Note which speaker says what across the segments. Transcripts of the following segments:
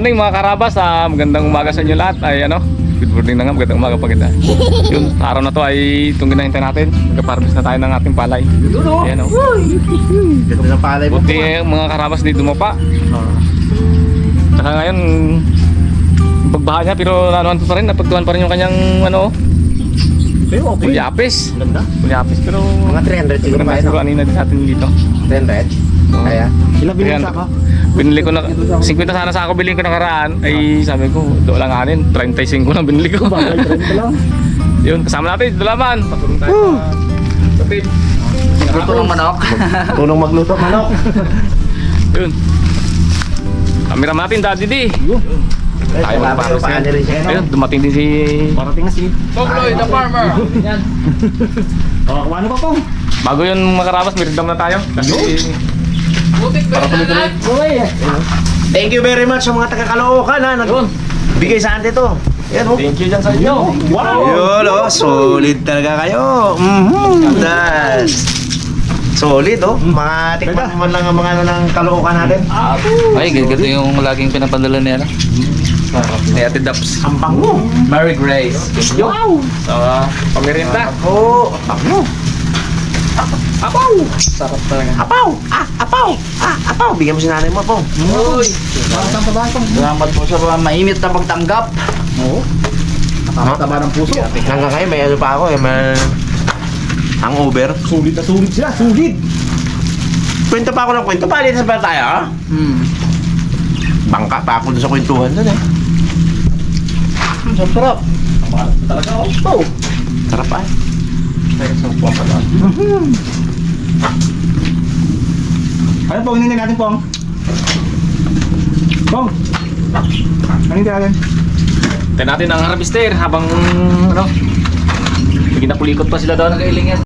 Speaker 1: morning mga karabas, magandang umaga sa inyo lahat. Ay ano, good morning na nga, magandang umaga pa kita. Yun, araw na to ay itong ginahintay natin. Magka-harvest na tayo ng ating palay. Ayan o.
Speaker 2: Ganda ng palay mo.
Speaker 1: Buti mga karabas di dumapa. Saka ngayon, pagbaha niya pero nanuhan pa rin, napagtuhan pa rin yung kanyang ano,
Speaker 2: Pero okay.
Speaker 1: kulyapis.
Speaker 2: Ganda.
Speaker 1: Kulyapis pero
Speaker 2: Mga 300 siguro
Speaker 1: maganda
Speaker 2: pa
Speaker 1: siguro kanina din natin dito.
Speaker 2: 300?
Speaker 1: Oo.
Speaker 2: Kaya? Ilang bilhin
Speaker 1: Ayan.
Speaker 2: sa ako?
Speaker 1: Binili ko na 50 sana sa ako bilhin ko nakaraan ay sabi ko doon lang anin 35 lang binili ko.
Speaker 2: Bagay, 30 lang.
Speaker 1: Yun kasama natin dalaman. Patulong tayo sa tip.
Speaker 3: Luto ng manok.
Speaker 2: Tulong magluto manok.
Speaker 1: Yun. Kamera natin Daddy D. Tayo mga pares
Speaker 2: Paano
Speaker 1: yan.
Speaker 2: rin siya, no?
Speaker 1: Ayun dumating din si
Speaker 2: Parating na si...
Speaker 3: Tobloy, the farmer. Yan.
Speaker 2: Oh, ano pa po?
Speaker 1: bago yun makarabas mirdam na tayo. Kasi
Speaker 3: Butik ba yan?
Speaker 2: Uy! Thank you very much sa mga taga-Caloocan ha. Nagbigay sa atin to. Yan oh.
Speaker 1: thank you dyan sa inyo.
Speaker 2: Wow! Yun oh, solid talaga kayo. Das. Solid oh. Mga tikman naman lang ang mga ano ng Caloocan natin.
Speaker 3: Ay, ganito yung laging pinapadala niya. Ni Ate Daps.
Speaker 2: Ang bango.
Speaker 3: Mary Grace.
Speaker 2: Wow!
Speaker 1: Pamirinda.
Speaker 2: Oh, bango. Apaw!
Speaker 3: Sarap talaga.
Speaker 2: Apaw! Apaw! Apaw! Bigyan mo si nanay mo po.
Speaker 3: Uy! Salamat po sa mga mainit na pagtanggap.
Speaker 2: Oo. Nakakataba ng puso. Hanggang ngayon may ano pa ako eh. May hangover. Sulit na sulit sila. Sulit! Kwento pa ako ng kwento. Palitan pa tayo ha? Bangka pa ako dun sa kwentuhan dun eh.
Speaker 3: Sarap.
Speaker 1: Talaga ako.
Speaker 2: Oh! Sarap ah.
Speaker 4: Ano pong hinintay natin, Pong? Pong! Ano hinintay natin?
Speaker 1: Tayo natin ang harvester habang ano, bigyan na pulikot pa sila doon.
Speaker 3: Nagailing yan.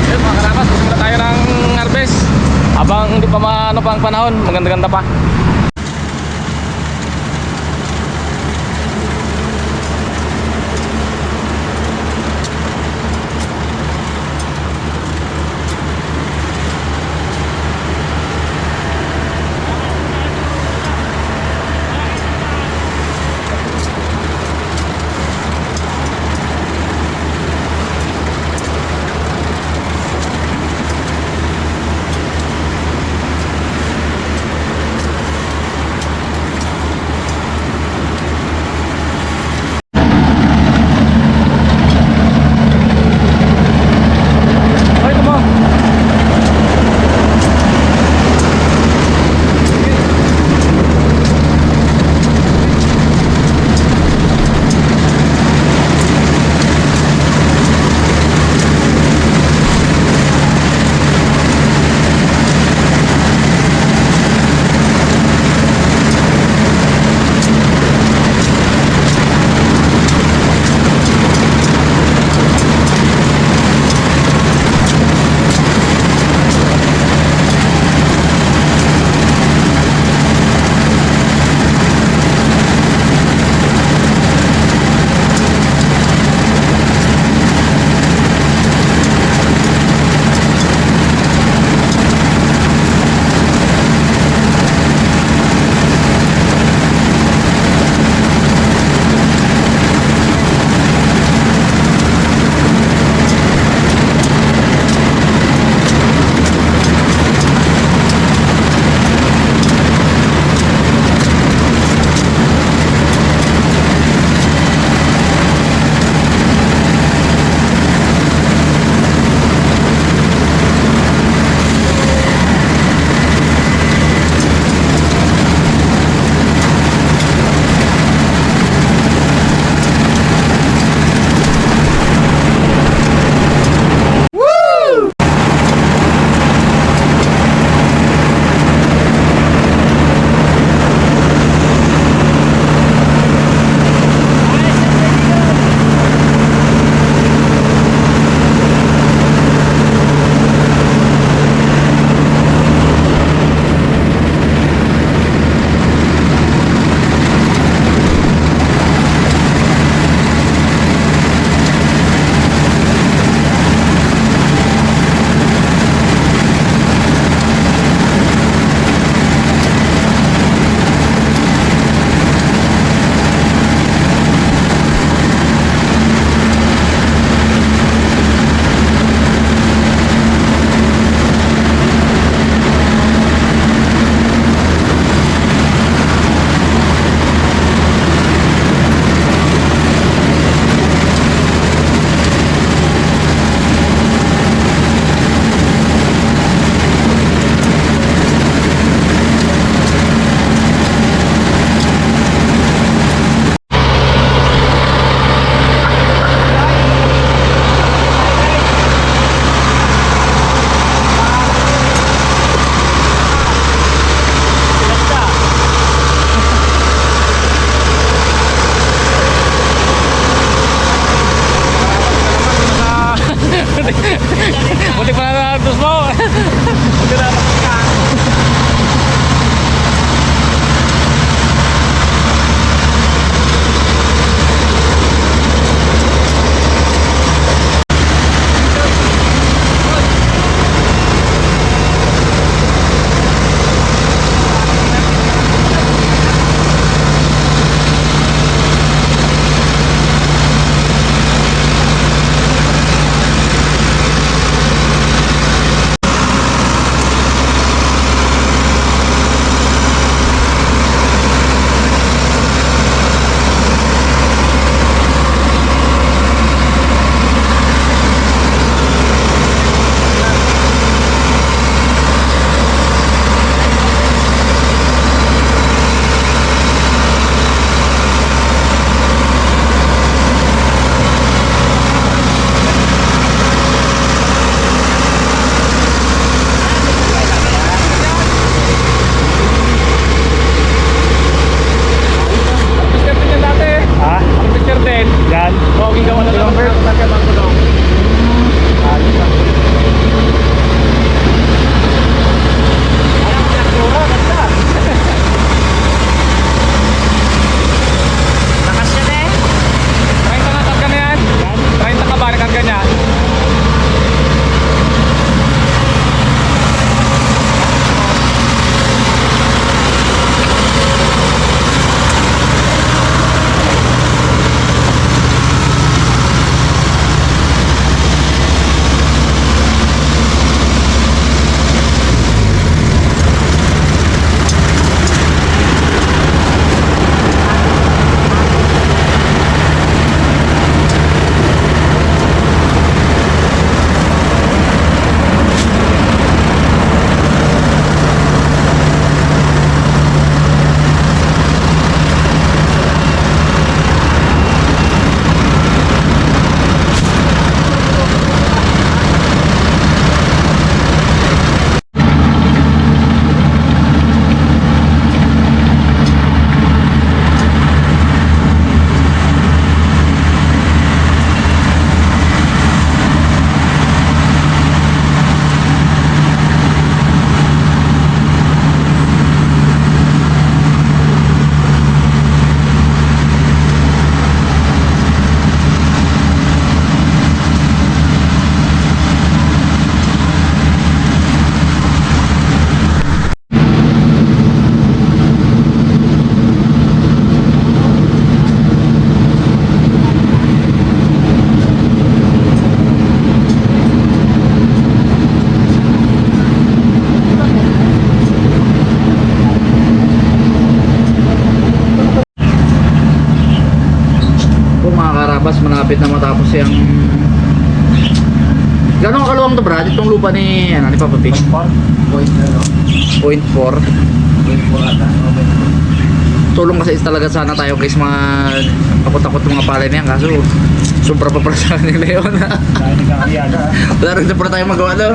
Speaker 1: Yun mga karabas, gusto na tayo ng harvest. Habang hindi pa ano pa ang panahon, maganda-ganda pa.
Speaker 3: malapit na matapos yung... Gano'ng kaluwang to, Brad? Itong lupa ni, ano, ni Papa P? 0.4. Tulong kasi talaga sana tayo guys mga takot-takot ng mga palay na yan, kaso sobra pa pala sa kanila yun.
Speaker 4: Dahil nagkakaliyaga.
Speaker 3: Wala rin na pala tayo magawa daw.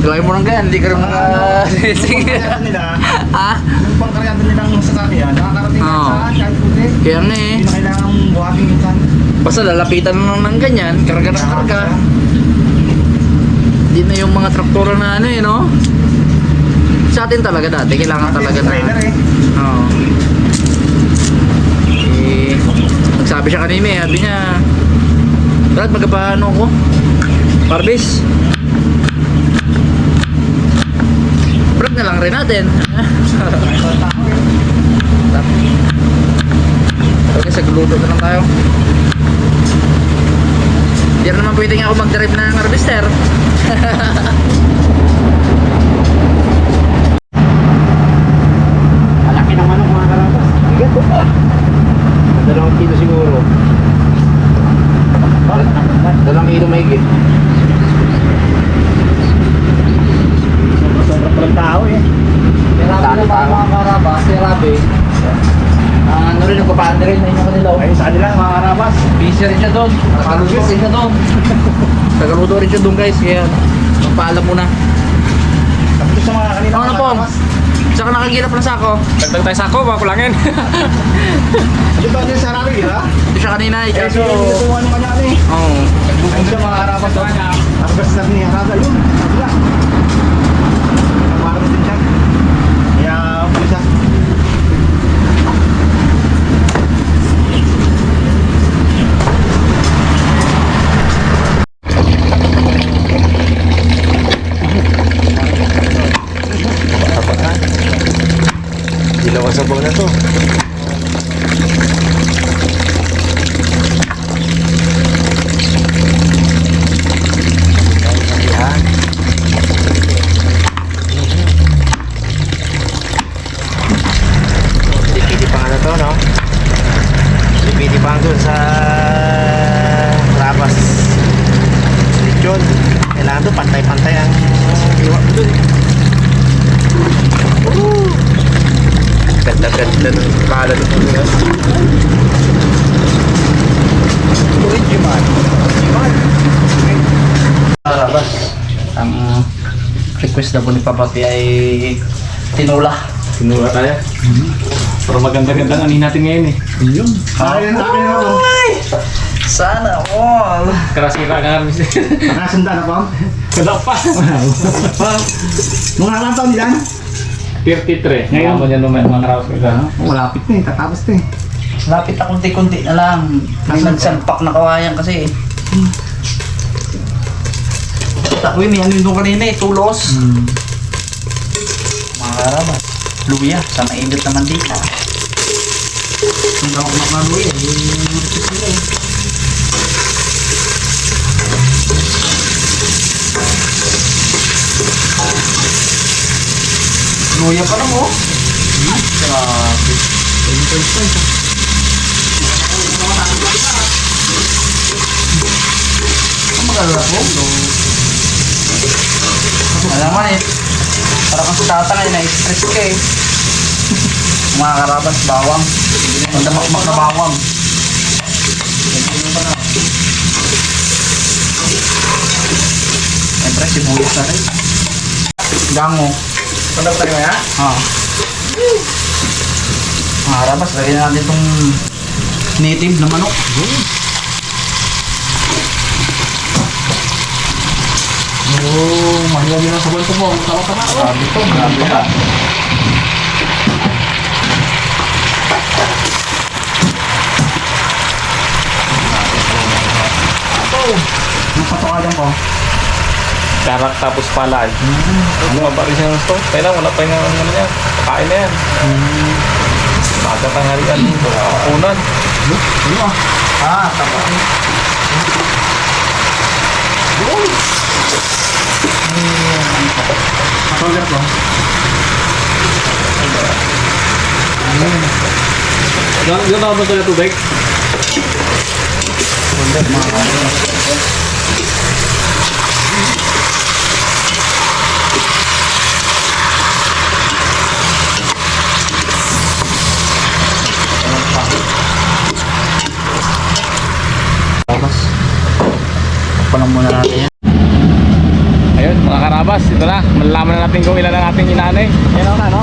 Speaker 3: Kailangan mo nang ganyan, hindi ka rin sige.
Speaker 4: Nila,
Speaker 3: Ha?
Speaker 4: yung pangkaryado nilang sasakyan, nakakarating
Speaker 3: Oo.
Speaker 4: saan, kahit puti.
Speaker 3: Kaya nga eh.
Speaker 4: Hindi na kailangan buhating minsan.
Speaker 3: Basta lalapitan lang ng ganyan, karga ng karga. Hindi na yung mga traktora na ano eh, no? Sa atin talaga dati, kailangan talaga na...
Speaker 4: Trailer eh.
Speaker 3: Oo. Eh, nagsabi siya kanina eh, sabi niya, Brad, magpapaano ko? Parbis. Brad na lang rin natin. Okay, sa gluto na lang tayo. Hindi na naman pwedeng ako mag-drive ng harvester.
Speaker 4: Malaki ng manok mga karabas. Bigat po.
Speaker 2: 2 kilo siguro. 2 kilo mahigit.
Speaker 4: Sobrang palang tao eh.
Speaker 3: Grabe na mga karabas, grabe. Ano rin, nagpapaanda rin na yung kanila.
Speaker 4: Ayun sa kanila mga karabas.
Speaker 3: Busy rin siya doon. Tagaluto rin siya doon. Tagaluto rin siya doon guys, kaya magpaalam muna.
Speaker 4: Tapos sa mga kanila
Speaker 3: Ano
Speaker 4: mga
Speaker 3: na po?
Speaker 4: karabas.
Speaker 3: Saka nakagilap na sako.
Speaker 1: Dagdag tayo sako, mga kulangin.
Speaker 4: Di ba din sa Rabi, di ba?
Speaker 3: Ito siya kanina eh.
Speaker 4: Eh,
Speaker 3: Kaso,
Speaker 4: so, ito ano kanya ano eh.
Speaker 3: oo.
Speaker 4: Ayun sa mga karabas. Harvest na ni Haraga yun. Sabila. Nagparang din siya. Kaya, pulis siya.
Speaker 2: Dilaw ang sabaw na to. Yan. Dipidi pa nga na to, no? Dipidi pa nga dun sa Rabas Lechon. Kailangan doon pantay-pantay ang iwa ko dun. Ganda-ganda ng kala ng mga.
Speaker 3: Karabas. Ang request na po ni Papa P ay tinula.
Speaker 1: Tinura tayo. Pero maganda-gandang anin natin ngayon eh.
Speaker 4: Yun. Akin na ako.
Speaker 3: Sana all.
Speaker 1: Karasira ka nga rin.
Speaker 4: Nakasunda na po.
Speaker 1: Kadapas.
Speaker 4: Mga ilang taon nilan?
Speaker 1: 33.
Speaker 4: Ngayon?
Speaker 1: Ngayon mo dyan mga karaos ko.
Speaker 4: Malapit na eh. Tatapos na eh.
Speaker 3: Lapit na kunti-kunti na lang. May nagsalpak na kawayan kasi. Takwin, may ano yun doon kanina eh, tulos. Mga karabas. Luya, sa mainit na mantika. Hindi ako makaluya. Luya pa lang oh. Grabe. Ang maganda po. Alam mo eh. Parang kang tatangay na stress ka eh. Mga karabas, bawang. Ang damakmak na bawang. Siyempre, sibuyas na rin. Gango.
Speaker 4: Sanda ko tayo ya?
Speaker 3: Mga karabas, lagyan natin itong native na manok.
Speaker 1: Oh, mahirap din ang sabon ito po. Tama-tama.
Speaker 3: Grabe to, grabe na.
Speaker 4: Yung patukalan ko.
Speaker 1: Karak tapos palay. Ano nga ba rin siya ng stove? Kailan wala pa yung ano yan. Kain na yan. Baga tanghalian. Kapunan.
Speaker 4: Ano ah?
Speaker 3: Tama.
Speaker 4: Patukalan ko.
Speaker 1: Gano'n ba ito na tubig?
Speaker 3: Wala, mga karabas. Karabas. Palang muna natin yan.
Speaker 1: Ayun mga karabas, ito na. Malalaman na natin kung ilan ang ating inanay. Yan ako na, no?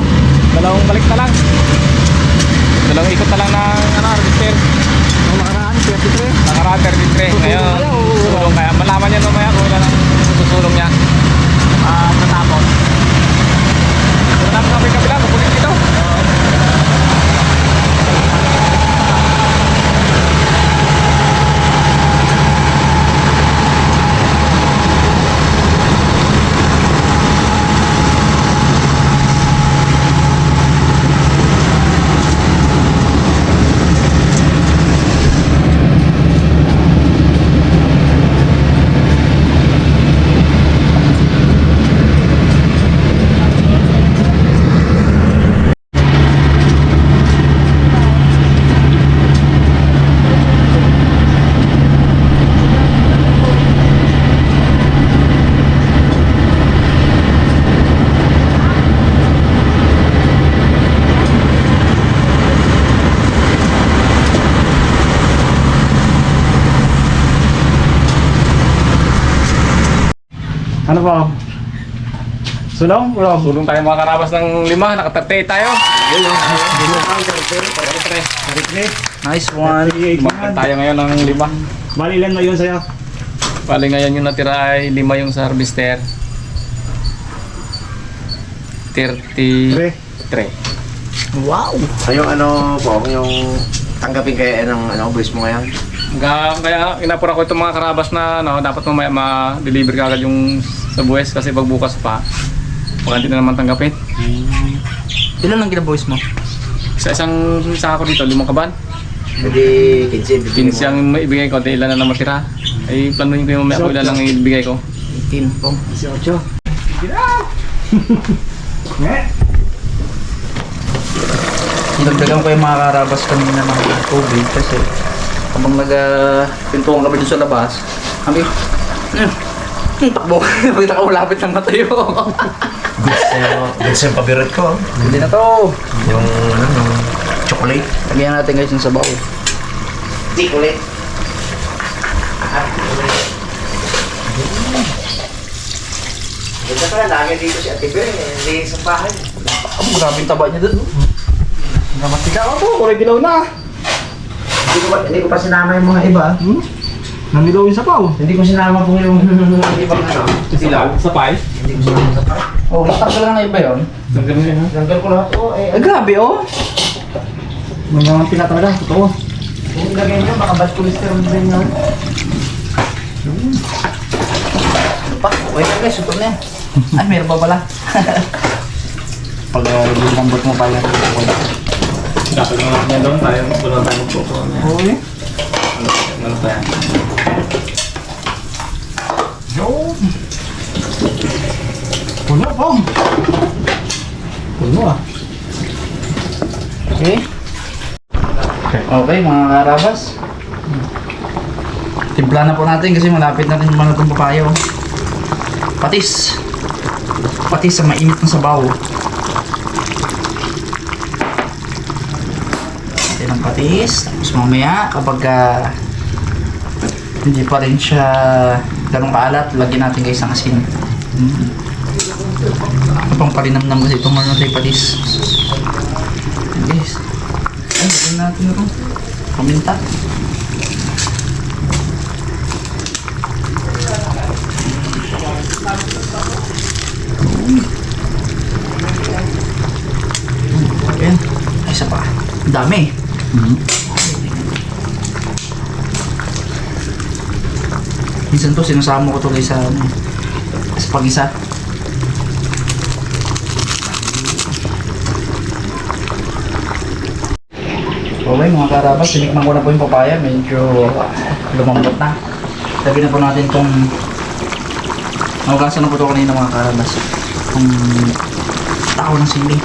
Speaker 1: Dalawang balik na lang. Dalawang ikot na lang ng harvester.
Speaker 4: Nung nakaraan, 33.
Speaker 1: Nakaraan 33. Ngayon, susulong kaya. Malaman niya mamaya kung ilan ang susulong niya. Natapos. Kung namin kami kabila, mapunin dito.
Speaker 4: Ano po? Sulong? Ulong?
Speaker 1: Sulong tayo mga karabas ng 5. Naka-38 tayo.
Speaker 3: Nice one.
Speaker 1: Tumakbo tayo ngayon ng 5.
Speaker 4: Bali ilan na yun sa'yo?
Speaker 1: Bali ngayon yung natira ay 5 yung sa harvester. 33.
Speaker 3: Wow.
Speaker 2: Yung ano po, yung tanggapin kayo ng voice mo ngayon.
Speaker 1: Kaya inapura ko itong mga karabas na dapat mamaya ma-deliver ka agad yung sa buwes kasi pag bukas pa baka hindi na naman tanggapin.
Speaker 3: Ilan lang kinaboys mo?
Speaker 1: Sa isang sako dito, 5 kaban.
Speaker 2: Hindi, 15.
Speaker 1: 15 ang maibigay ko, di ilan na naman tira. Ay planuhin ko yung mamaya kung ilan lang ibigay ko.
Speaker 3: 18 po.
Speaker 4: 18.
Speaker 3: Dagdagan ko yung mga karabas kanina ng tubig kasi habang nagpintuan kami dun sa labas, kami, takbo kami, nakaulapit ng matayo.
Speaker 2: That's yung pabirit ko.
Speaker 3: Hindi na to.
Speaker 2: Yung chocolate.
Speaker 3: Lagyan natin guys yung sabaw.
Speaker 2: Chocolate. Ganda pala, lagi dito si Ate Beng. Hindi sa bahay.
Speaker 3: Ang grabing taba niya dun.
Speaker 4: Namatika ako po, kulay dilaw na.
Speaker 2: Hindi ko pa sinama yung mga iba.
Speaker 4: Nanilaw yung sapaw.
Speaker 2: Hindi ko sinama po yung ibang ano. Sila.
Speaker 1: Sa pie?
Speaker 2: Hindi ko sinama sa pa.
Speaker 3: Oh, matanggal lang na iba yun.
Speaker 1: Tanggal na yun ha?
Speaker 2: Tanggal ko lahat po.
Speaker 3: Ay, grabe oh.
Speaker 4: May mga pila talaga, totoo.
Speaker 2: Kung ilagay nyo, baka bad cholesterol din yun.
Speaker 3: Pa, wait lang guys, super na yan. Ay, meron pa pala.
Speaker 4: Pag lambot mo pa yan.
Speaker 1: Dapat nga natin doon tayo magpupo.
Speaker 4: Uy.
Speaker 1: Ano pa yan?
Speaker 4: Yun. Puno po. Puno ah.
Speaker 3: Okay. Okay, mga karabas. Timpla na po natin kasi malapit na rin naman itong papayo. Patis. Patis sa mainit na sabaw. Natin ang patis. Tapos mamaya kapag hindi pa rin siya ganong kaalat, lagyan natin guys ng asin. Ito pang palinamnam kasi itong ano tayo patis. Ayan, guys. Ay, lagyan natin ito. Paminta. Ayan. Isa pa. Dami. Minsan to sinasama ko to guys sa pag-isa. Okay mga karabas, sinikman ko na po yung papaya, medyo lumambot na. Sabi na po natin kung nahugasan na po ito kanina mga karabas. Kung tao ng sili.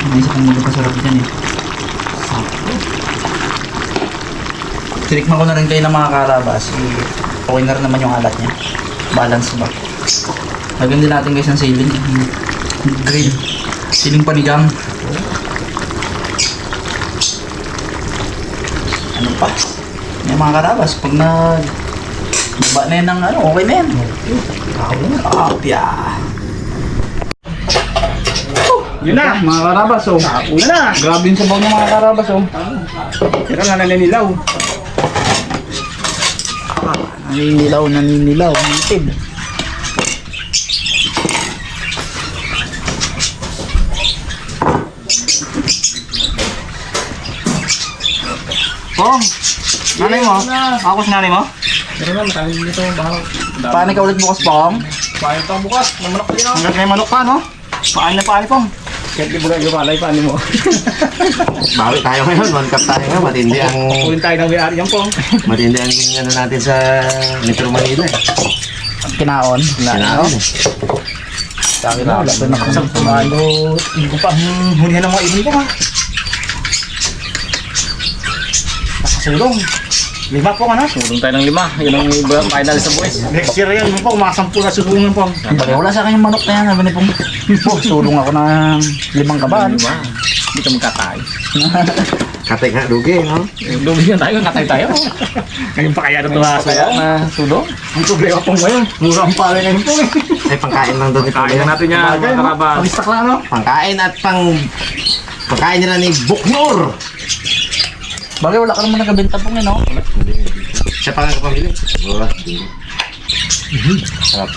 Speaker 3: May isa Hindi pa sarap yan eh. Tinikman ko na rin kayo ng mga karabas. Okay na rin naman yung alat niya. Balance ba? Lagyan din natin guys ng siling. Grill. Siling panigang. Ano pa? Yung mga karabas, pag baba na yan ng ano, okay na yan. Apya.
Speaker 4: Yun na.
Speaker 3: Mga karabas, oh.
Speaker 4: Una na.
Speaker 3: Grabe yung sabaw ng mga karabas, oh.
Speaker 4: Tira na naninilaw.
Speaker 3: Naninilaw, nitid.
Speaker 4: Pong, nanay mo? Ako si nanay mo?
Speaker 1: Pero naman, tayo dito, baka...
Speaker 3: Paano ka ulit bukas, Pong?
Speaker 1: Paano ito bukas? Namanok din ako.
Speaker 4: Hanggat may manok pa, no? Paano na paano, Pong?
Speaker 1: Kahit di ba yung palay, paano mo?
Speaker 2: Bawi tayo ngayon, one cup tayo ngayon.
Speaker 4: Kunin tayo ng may-ari yan, Pong.
Speaker 2: Matindi ang ano natin sa Metro Manila eh.
Speaker 3: Kinaon.
Speaker 2: Kinaon eh.
Speaker 3: Sa akin na, laban ako.
Speaker 4: Isang pumalo. Hindi ko pa hulihan ng mga ibon ko, ha? Nakasulong. 5 po, ano?
Speaker 1: Sulong tayo ng 5. Yun ang final sa buwis.
Speaker 4: Next year yan, po, umasampu na sulungan, Pong.
Speaker 3: Pag wala sa akin yung manok na yan, sabi ni Pong, sulong ako ng 5 kaban.
Speaker 1: Hindi ka magkatay.
Speaker 2: Katay nga, dugi, no?
Speaker 1: Lubi na tayo, katay tayo.
Speaker 4: Ngayon pa kaya na ito
Speaker 1: Kaya na sulong.
Speaker 4: Ang problema, Pong, ngayon. Murang pala ngayon, Pong.
Speaker 2: Ay, pangkain lang doon ito.
Speaker 1: Kaya natin yan, mga karabas.
Speaker 4: Pag-stock lang, no?
Speaker 2: Pangkain at pangkain nila ni Buknor.
Speaker 3: Bagay, wala ka naman nagabenta Pong, eh, no?
Speaker 2: Siya pa nga kapamili. Oh, sarap.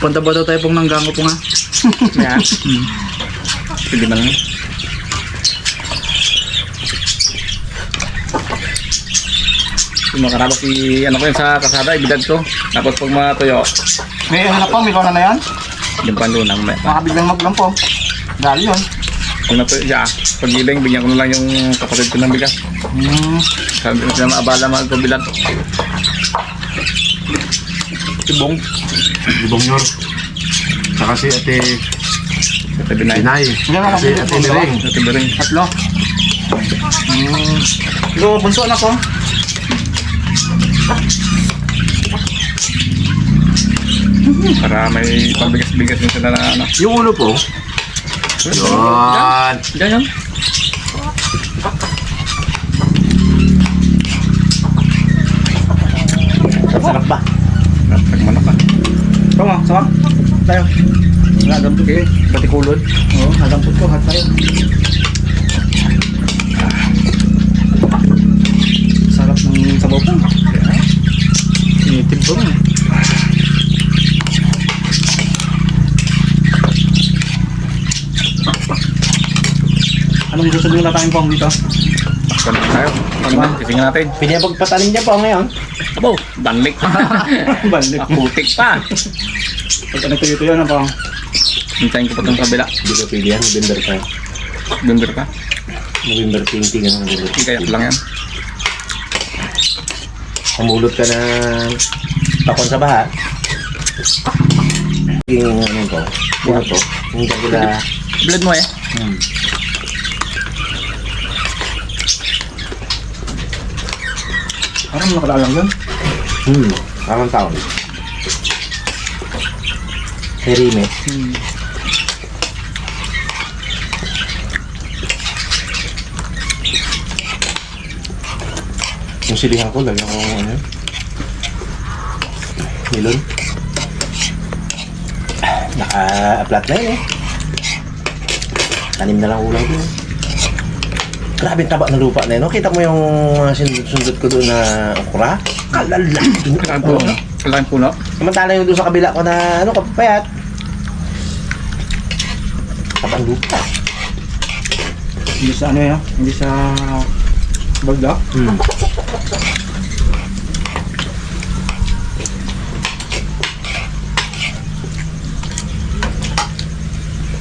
Speaker 3: Punta ba daw tayo Pong ng gango Pong, ha?
Speaker 1: Yan. Pwede ba lang? Yung mga karabas, ano ko yun sa kasada, ibigad ko. Tapos pag matuyo,
Speaker 4: May ano na, Pong? May kona na yan?
Speaker 1: yung panlunang.
Speaker 4: Makabiglang maglang, Pong. Dali yun.
Speaker 1: Kung natuyo siya, pag giling, bigyan ko na lang yung kapatid ko ng bigas. Sabi na sila maabala, mahal ko bilat. Tibong.
Speaker 2: Buknor. Saka si Ate
Speaker 1: Ate Binay.
Speaker 2: Binay. Si Ate Niring.
Speaker 1: Ate Biring.
Speaker 4: Tatlo. Ito, bunso na, Pong.
Speaker 1: Para may pambigas-bigas din sila na ano.
Speaker 2: Yung ulo po. Yun.
Speaker 1: Ganyan.
Speaker 2: Sarap ba?
Speaker 1: Nagmanok ka.
Speaker 4: Sama, sama. Tayo. Nagampot ko eh. Batikulod. Oo, nagampot ko. Hat tayo. Sarap ng sabaw po.
Speaker 1: Initib ko rin.
Speaker 4: Anong gusto nyo na tayong Pong dito?
Speaker 1: Kano tayo. Ano ba? Titingnan natin.
Speaker 2: Pinapagpatanim niya po ngayon.
Speaker 1: Abo, banlik pa.
Speaker 4: Balik.
Speaker 1: Akutik pa.
Speaker 4: Pag ano ito yun, Pong.
Speaker 1: Hintayin ko pa itong kabila.
Speaker 2: Hindi ko pili yan. November pa.
Speaker 1: Gundor ka.
Speaker 2: November 20 ka na.
Speaker 1: Hindi kaya lang yan.
Speaker 2: Pamulot ka ng takon sa baha. Yung ano to. Buha to. Yung kabila.
Speaker 1: Blood mo eh.
Speaker 4: Parang nakalalang yun.
Speaker 2: Tamang taon. Herime. Yung silihan ko, lagyan ko ano. Milon. Naka-aplat na yun eh. Tanim na lang ulang ko. Grabe taba ng lupa na yun. No? Kita mo yung sundot ko doon na okra? Kalalaki.
Speaker 1: Kailangan puno.
Speaker 2: Samantala yung doon sa kabila ko na ano, kapapayat. Tabang lupa.
Speaker 4: Hindi sa ano yan. Hindi sa bagda.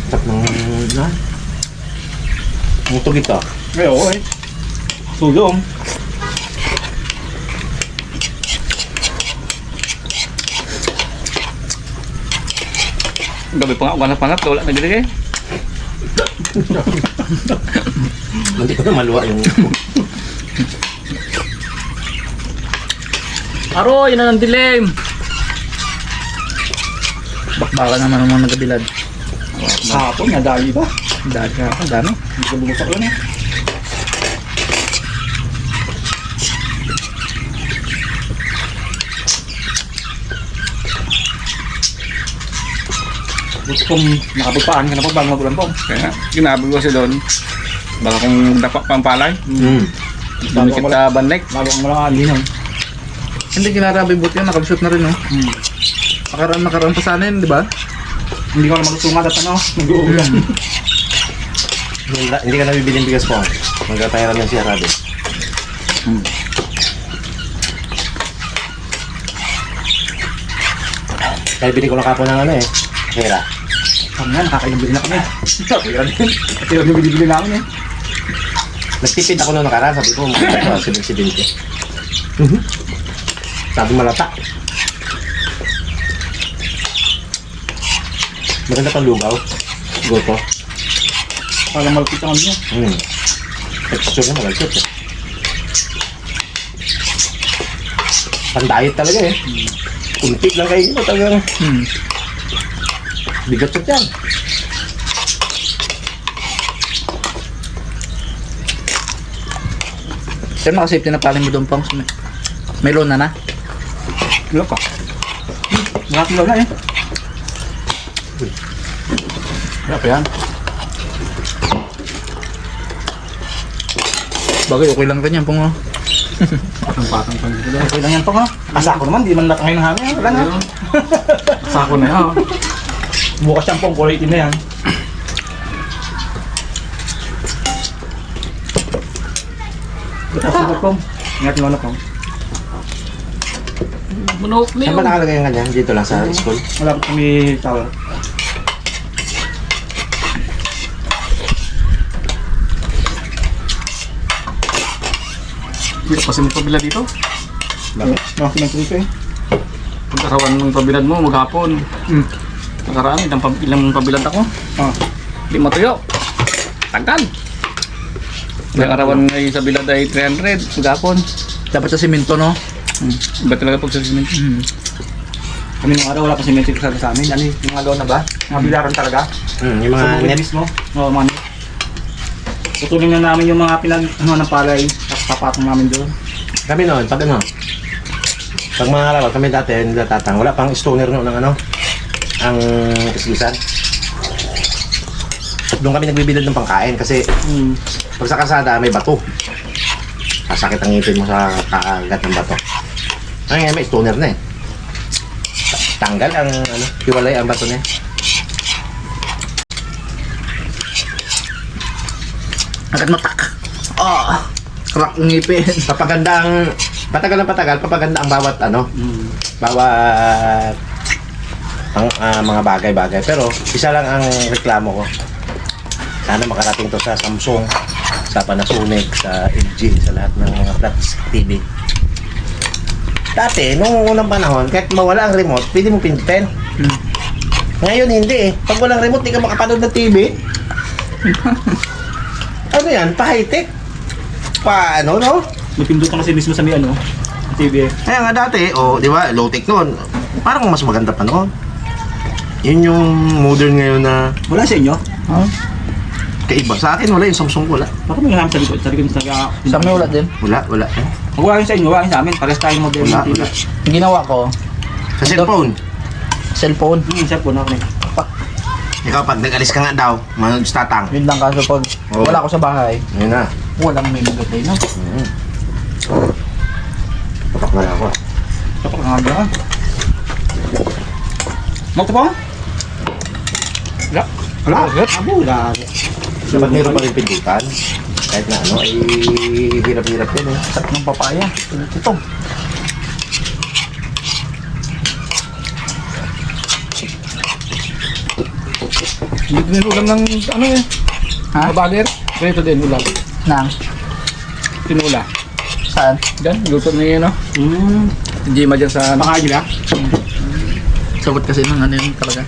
Speaker 2: Tap ng na. Mutog ito.
Speaker 4: Ay, oo eh. Sulong.
Speaker 1: Gabi pa nga, wala pangat, wala na gini eh.
Speaker 2: Hindi ko na maluwa yung...
Speaker 1: Aroy, yun na ng dilim.
Speaker 3: Bakbaka naman ang mga nagabilad.
Speaker 4: Hapon, nadali ba?
Speaker 3: Dahil ka, ang dami.
Speaker 4: Hindi ko bumusak yun eh. Buti kung nakabagpaan ka na po bago magulan po.
Speaker 1: Kaya nga, ginabi ko si doon. Baka kung dapat pang palay, dumikit ka banlek.
Speaker 4: Bago ang malang alinaw.
Speaker 3: Hindi kinarabi buti yun, nakabshoot na rin, no? Nakaraan pa sana yun, di ba?
Speaker 4: Hindi ko na magsungat at ano, nag-uulan.
Speaker 2: Hindi ka nabibili ng bigas po. Magkatayaran ng siya, Rabi. Kaya bili ko lang kapo ng ano eh. Hera.
Speaker 4: Kami nga, nakakaibili na kami. Kaya din. Ito yung binibili namin eh.
Speaker 2: Nagtipid ako noong nakaraan. Sabi ko, magkakawa 770. Sabi malata. Maganda pang lugaw. Goto.
Speaker 4: Parang malapit ang ano.
Speaker 2: Texture na malalapit eh. Pan-diet talaga eh. Kunti lang kayo mo talaga. Bigat sa tiyan.
Speaker 3: Sir, nakasafety na pala mo doon pang may lona na.
Speaker 4: Wala pa. Wala kilo na eh.
Speaker 3: Wala pa yan. Bagay, okay lang ganyan pong
Speaker 4: Patang-patang pa dito. Okay lang yan po ha. Asa ako naman, di man latangay ng hangin. Wala na.
Speaker 1: Sako na yan.
Speaker 4: Bukas yan pong kulay itim na yan. Bukas pong. Ingat yung ano pong.
Speaker 1: Manok na
Speaker 2: Saan ba nakalagay yung kanya? Dito lang sa school?
Speaker 4: Wala po kami tower.
Speaker 1: Hindi pa kasi magpabila dito.
Speaker 4: Bakit? Mga simentrito eh.
Speaker 1: Kung karawan ng pabilad mo, maghapon. Nakaraan, ilang pabilad ako.
Speaker 4: Ah.
Speaker 1: Di matuyo. Tagal. Yung arawan ngayon sa bilad ay 300, maghapon.
Speaker 3: dapat sa simento, no?
Speaker 1: Iba talaga pag sa cement.
Speaker 4: Kami nung araw wala pa simentrito sa amin. Ano yung mga na ba? Mga bilaran talaga.
Speaker 2: Yung
Speaker 4: Sa
Speaker 2: mga
Speaker 4: bukid
Speaker 2: net.
Speaker 4: mismo. Oo, mga net. Putulin na namin yung mga pinag ano ng palay. Tapos papatong namin doon.
Speaker 2: Kami noon, pag ano, pag mga araw, kami dati, nilatatang, wala pang stoner noon ng ano, ang kisgisan. Doon kami nagbibilad ng pangkain kasi pag sa kasada may bato. Sasakit ang ngipin mo sa kakagat ng bato. Ngayon may stoner na eh. Tanggal ang ano, hiwalay ang bato na eh.
Speaker 3: Agad matak. Crack ngipin.
Speaker 2: Papaganda ang, patagal ng patagal, papaganda ang bawat ano, bawat ang mga bagay-bagay. Pero isa lang ang reklamo ko. Sana makarating to sa Samsung, sa Panasonic, sa LG, sa lahat ng mga flat TV. Dati, nung unang panahon, kahit mawala ang remote, pwede mo pindutin. Ngayon hindi eh. Pag walang remote, di ka makapanood ng TV. Ano yan? Pa-high-tech? Pa-ano, no?
Speaker 4: May pindutan kasi mismo sa may ano, TV eh.
Speaker 2: Kaya nga dati, di ba, low-tech noon. Parang mas maganda pa noon. Yun yung modern ngayon na
Speaker 4: Wala sa inyo?
Speaker 2: kaiba. Sa akin, wala yung Samsung, wala.
Speaker 4: Baka may namin sa likod. Sa likod sa
Speaker 3: Sa may ulat din.
Speaker 2: Wala. Eh.
Speaker 4: Kung wala yun sa inyo, wala yun sa amin. Pares tayong model
Speaker 2: Wala,
Speaker 4: ng TV.
Speaker 2: wala.
Speaker 3: Ang ginawa ko,
Speaker 2: Sa cellphone,
Speaker 3: cellphone.
Speaker 4: Cellphone ako na
Speaker 2: ikaw pag nag-alis ka nga daw, manood sa tatang.
Speaker 3: Yun lang kaso pag
Speaker 2: Oo.
Speaker 3: wala ako sa bahay,
Speaker 2: Yun na.
Speaker 3: walang may maganda na.
Speaker 2: Patak na ako.
Speaker 4: Kapag nga ka. Magto po? Wala. Wala. Wala.
Speaker 2: Dapat meron pa rin pindutan. Kahit na ano, ay hirap-hirap yun eh.
Speaker 3: Sarap ng papaya. Ito.
Speaker 1: Hindi din ulam ng ano eh.
Speaker 3: Ha?
Speaker 1: Mabager. Ganito din ulam.
Speaker 3: Nang.
Speaker 1: Tinula.
Speaker 3: Saan?
Speaker 1: Diyan, luto na yun no. Jima dyan sa ano.
Speaker 4: Makain nila.
Speaker 3: Sagot kasi ng ano yun talaga.